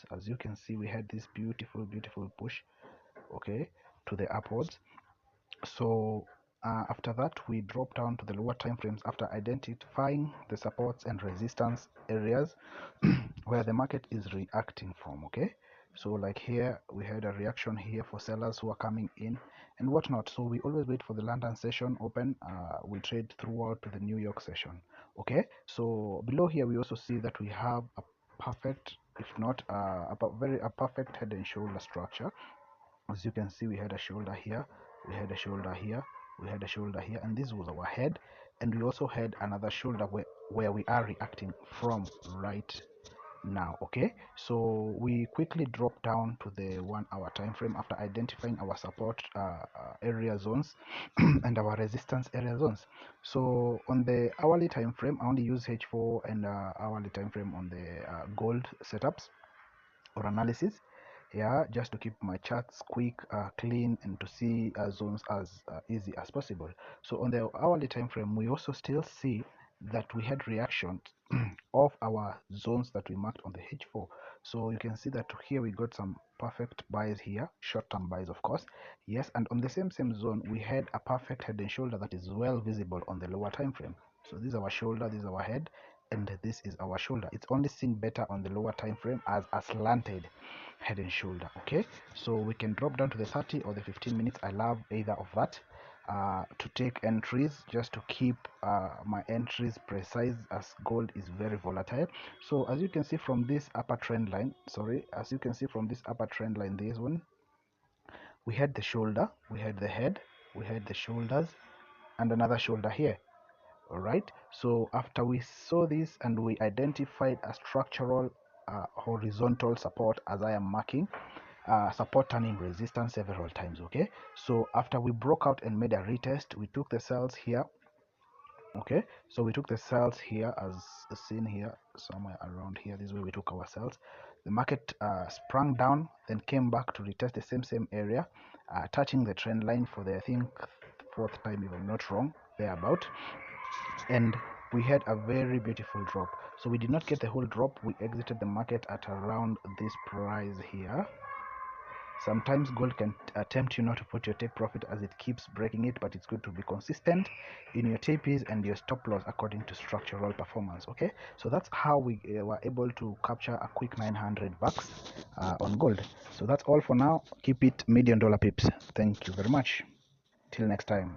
upwards. As you can see, we had this beautiful push, okay, to the upwards. So after that, we drop down to the lower time frames after identifying the supports and resistance areas where the market is reacting from. Okay, so like here we had a reaction here for sellers who are coming in and whatnot. So we always wait for the London session open. We trade throughout to the New York session. Okay, so below here we also see that we have a perfect, if not a perfect head and shoulder structure. As you can see, we had a shoulder here, we had a shoulder here, we had a shoulder here, and this was our head. And we also had another shoulder where we are reacting from right now. Okay, so we quickly drop down to the 1 hour time frame after identifying our support area zones and our resistance area zones. So on the hourly time frame, I only use H4 and hourly time frame on the gold setups or analysis, yeah, just to keep my charts quick, clean, and to see zones as easy as possible. So on the hourly time frame, we also still see that we had reactions of our zones that we marked on the H4. So you can see that here we got some perfect buys here, short-term buys, of course, yes. And on the same zone, we had a perfect head and shoulder that is well visible on the lower time frame. So this is our shoulder, this is our head, and this is our shoulder. It's only seen better on the lower time frame as a slanted head and shoulder. Okay, so we can drop down to the 30 or the 15 minutes. I love either of that to take entries, just to keep my entries precise, as gold is very volatile. So as you can see from this upper trend line, as you can see from this upper trend line, this one, we had the shoulder, we had the head, we had the shoulders, and another shoulder here. All right, so after we saw this and we identified a structural horizontal support, as I am marking, support turning resistance several times. Okay, so after we broke out and made a retest, we took the cells here. Okay, so we took the cells here as seen here, somewhere around here. This is where we took our cells. The market sprung down, then came back to retest the same area, touching the trend line for the, I think, fourth time, if I'm not wrong, thereabout. And we had a very beautiful drop. So we did not get the whole drop. We exited the market at around this price here. Sometimes gold can tempt you not to put your take profit as it keeps breaking it, but it's good to be consistent in your TPs and your stop loss according to structural performance. Okay, so that's how we were able to capture a quick $900 on gold. So that's all for now. Keep it $1 million pips. Thank you very much. Till next time.